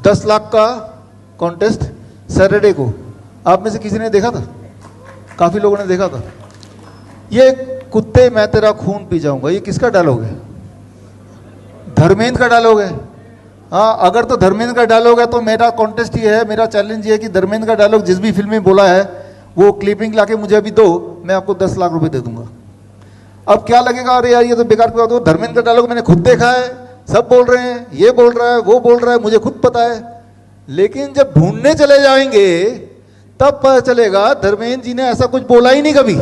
10 लाख का contest Saturday को आप में से किसी ने देखा था? काफी लोगों ने देखा था। ये कुत्ते मैं तेरा खून पी जाऊंगा, ये किसका डायलॉग है? धर्मेंद्र का डायलॉग है। हाँ, अगर तो धर्मेंद्र का डायलॉग है तो मेरा कॉन्टेस्ट ये है, मेरा चैलेंज ये है कि धर्मेंद्र का डायलॉग जिस भी फिल्म में बोला है वो क्लिपिंग लाके मुझे अभी दो, मैं आपको 10 लाख रुपए दे दूंगा। अब क्या लगेगा, अरे यार ये तो बेकार की बात हो, धर्मेंद्र का डायलॉग मैंने खुद देखा है, सब बोल रहे हैं, ये बोल रहा है, वो बोल रहा है, मुझे खुद पता है। लेकिन जब ढूंढने चले जाएंगे तब पता चलेगा धर्मेंद्र जी ने ऐसा कुछ बोला ही नहीं, कभी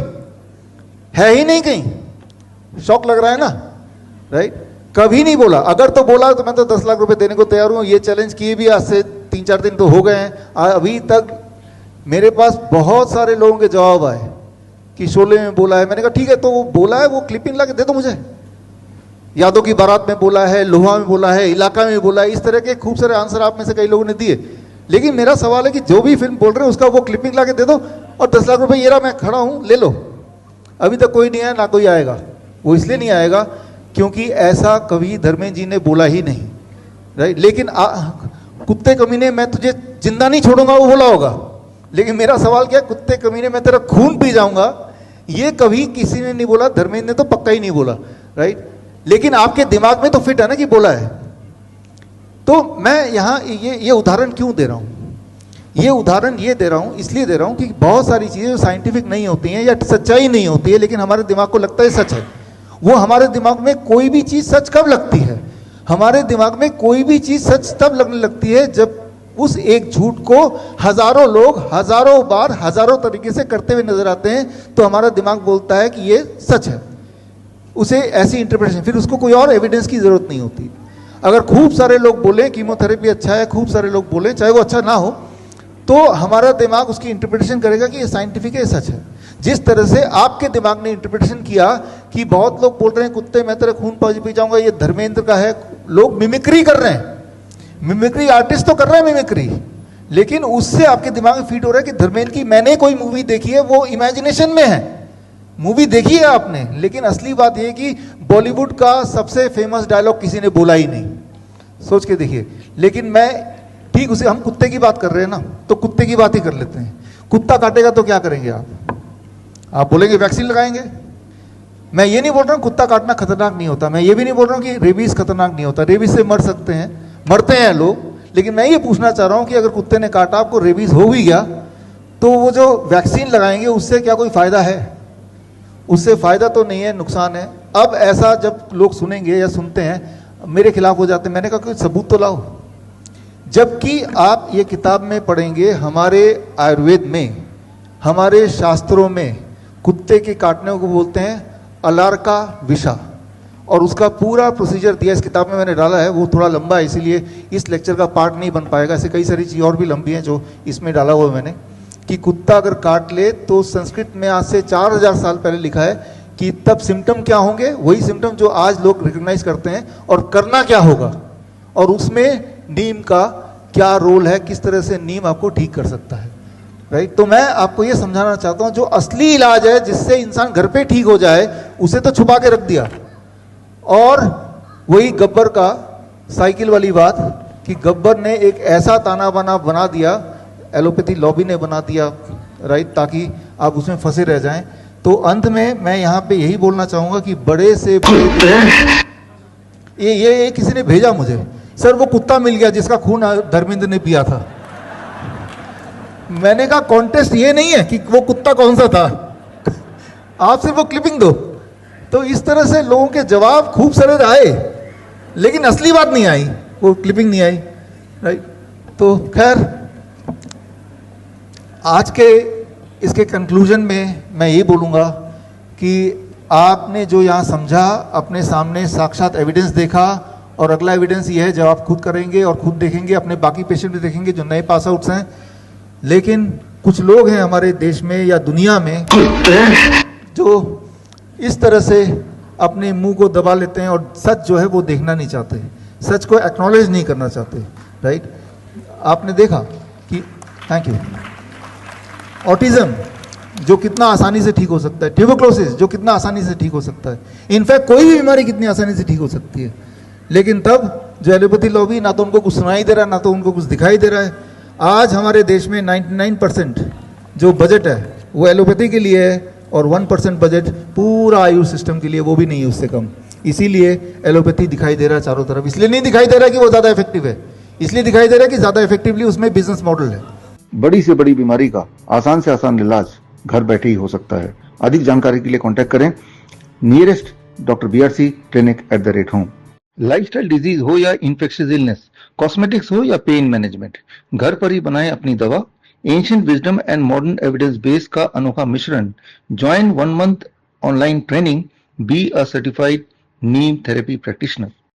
है ही नहीं कहीं। शौक लग रहा है ना, राइट? कभी नहीं बोला। अगर तो बोला तो मैं तो 10 लाख रुपए देने को तैयार हूं। ये चैलेंज किए भी आज से 3-4 दिन तो हो गए हैं, अभी तक मेरे पास बहुत सारे लोगों के जवाब आए कि शोले में बोला है। मैंने कहा ठीक है, तो वो बोला है, वो क्लिपिंग ला के दे दो मुझे। यादों की बारात में बोला है, लोहा में बोला है, इलाका में बोला है, इस तरह के खूब सारे आंसर आप में से कई लोगों ने दिए। लेकिन मेरा सवाल है कि जो भी फिल्म बोल रहे हैं उसका वो क्लिपिंग ला के दे दो और 10 लाख रुपए ये रहा, मैं खड़ा हूं, ले लो। अभी तक कोई नहीं आया, ना कोई आएगा। वो इसलिए नहीं आएगा क्योंकि ऐसा कभी धर्मेंद्र जी ने बोला ही नहीं, राइट? लेकिन कुत्ते कमीने मैं तुझे जिंदा नहीं छोड़ूंगा वो बोला होगा, लेकिन मेरा सवाल क्या, कुत्ते कमीने मैं तेरा खून पी जाऊंगा, ये कभी किसी ने नहीं बोला। धर्मेंद्र ने तो पक्का ही नहीं बोला, राइट? लेकिन आपके दिमाग में तो फिट है ना कि बोला है। तो मैं यहाँ ये उदाहरण क्यों दे रहा हूँ? ये उदाहरण ये दे रहा हूँ, इसलिए दे रहा हूँ कि बहुत सारी चीज़ें जो साइंटिफिक नहीं होती हैं या सच्चाई नहीं होती है, लेकिन हमारे दिमाग को लगता है सच है। वो हमारे दिमाग में कोई भी चीज़ सच कब लगती है? हमारे दिमाग में कोई भी चीज़ सच तब लगने लगती है जब उस एक झूठ को हजारों लोग हजारों बार हजारों तरीके से करते हुए नजर आते हैं, तो हमारा दिमाग बोलता है कि ये सच है। उसे ऐसी इंटरप्रिटेशन, फिर उसको कोई और एविडेंस की जरूरत नहीं होती। अगर खूब सारे लोग बोले कीमोथेरेपी अच्छा है, खूब सारे लोग बोले चाहे वो अच्छा ना हो, तो हमारा दिमाग उसकी इंटरप्रिटेशन करेगा कि ये साइंटिफिक है, सच है। जिस तरह से आपके दिमाग ने इंटरप्रिटेशन किया कि बहुत लोग बोल रहे हैं कुत्ते मैं तेरा खून पी जाऊंगा, ये धर्मेंद्र का है, लोग मिमिक्री कर रहे हैं। मिमिक्री आर्टिस्ट तो कर रहे हैं मिमिक्री, लेकिन उससे आपके दिमाग में फीट हो रहा है कि धर्मेंद्र की मैंने कोई मूवी देखी है, वो इमेजिनेशन में है। मूवी देखी है आपने, लेकिन असली बात यह कि बॉलीवुड का सबसे फेमस डायलॉग किसी ने बोला ही नहीं। सोच के देखिए। लेकिन मैं ठीक उसे, हम कुत्ते की बात कर रहे हैं ना, तो कुत्ते की बात ही कर लेते हैं। कुत्ता काटेगा तो क्या करेंगे आप बोलेंगे वैक्सीन लगाएंगे। मैं ये नहीं बोल रहा हूँ कुत्ता काटना खतरनाक नहीं होता, मैं ये भी नहीं बोल रहा हूँ कि रेबीज खतरनाक नहीं होता। रेबीज से मर सकते हैं, मरते हैं लोग। लेकिन मैं ये पूछना चाह रहा हूँ कि अगर कुत्ते ने काटा, आपको रेबीज हो भी गया, तो वो जो वैक्सीन लगाएंगे उससे क्या कोई फायदा है? उससे फायदा तो नहीं है, नुकसान है। अब ऐसा जब लोग सुनेंगे या सुनते हैं, मेरे खिलाफ हो जाते हैं। मैंने कहा कोई सबूत तो लाओ। जबकि आप ये किताब में पढ़ेंगे, हमारे आयुर्वेद में, हमारे शास्त्रों में कुत्ते के काटने को बोलते हैं अलार्का विषा, और उसका पूरा प्रोसीजर दिया इस किताब में मैंने डाला है। वो थोड़ा लंबा है, इसीलिए इस लेक्चर का पार्ट नहीं बन पाएगा। ऐसे कई सारी चीज़ और भी लंबी हैं जो इसमें डाला हुआ है मैंने, कि कुत्ता अगर काट ले तो संस्कृत में आज से 4000 साल पहले लिखा है कि तब सिम्टम क्या होंगे, वही सिम्टम जो आज लोग रिकॉग्नाइज करते हैं, और करना क्या होगा, और उसमें नीम का क्या रोल है, किस तरह से नीम आपको ठीक कर सकता है, राइट? तो मैं आपको ये समझाना चाहता हूँ, जो असली इलाज है जिससे इंसान घर पे ठीक हो जाए, उसे तो छुपा के रख दिया। और वही गब्बर का साइकिल वाली बात, कि गब्बर ने एक ऐसा ताना बाना बना दिया, एलोपैथी लॉबी ने बना दिया, राइट, ताकि आप उसमें फंसे रह जाएं। तो अंत में मैं यहाँ पे यही बोलना चाहूँगा कि बड़े से बड़े ये किसी ने भेजा मुझे, सर वो कुत्ता मिल गया जिसका खून धर्मेंद्र ने पिया था। मैंने कहा कॉन्टेस्ट ये नहीं है कि वो कुत्ता कौन सा था, आप सिर्फ वो क्लिपिंग दो। तो इस तरह से लोगों के जवाब खूब सारे आए, लेकिन असली बात नहीं आई, वो क्लिपिंग नहीं आई, राइट? तो खैर, आज के इसके कंक्लूजन में मैं ये बोलूँगा कि आपने जो यहाँ समझा, अपने सामने साक्षात एविडेंस देखा, और अगला एविडेंस ये है जब आप खुद करेंगे और खुद देखेंगे, अपने बाकी पेशेंट भी देखेंगे जो नए पास आउट्स हैं। लेकिन कुछ लोग हैं हमारे देश में या दुनिया में जो इस तरह से अपने मुंह को दबा लेते हैं और सच जो है वो देखना नहीं चाहते, सच को एक्नॉलेज नहीं करना चाहते, राइट? आपने देखा कि, थैंक यू, ऑटिज्म जो कितना आसानी से ठीक हो सकता है, ट्यूबरक्लोसिस जो कितना आसानी से ठीक हो सकता है, इनफैक्ट कोई भी बीमारी कितनी आसानी से ठीक हो सकती है। लेकिन तब जो एलोपैथी लॉबी, ना तो उनको कुछ सुनाई दे रहा है, ना तो उनको कुछ दिखाई दे रहा है। आज हमारे देश में 99% जो बजट है वो एलोपैथी के लिए है, और 1% बजट पूरा आयुष सिस्टम के लिए, वो भी नहीं है उससे कम। इसीलिए एलोपैथी दिखाई दे रहा है चारों तरफ। इसलिए नहीं दिखाई दे रहा है कि वो ज़्यादा इफेक्टिव है, इसलिए दिखाई दे रहा है कि ज़्यादा इफेक्टिवली उसमें बिजनेस मॉडल है। बड़ी से बड़ी बीमारी का आसान से आसान इलाज घर बैठे ही हो सकता है। अधिक जानकारी के लिए कांटेक्ट करें nearest doctor BRC clinic @home। Lifestyle disease हो या इन्फेक्शियस इलनेस, कॉस्मेटिक्स हो या पेन मैनेजमेंट, घर पर ही बनाएं अपनी दवा। Ancient wisdom and modern evidence base का अनोखा मिश्रण। Join 1 month online training, be a certified Neem therapy practitioner.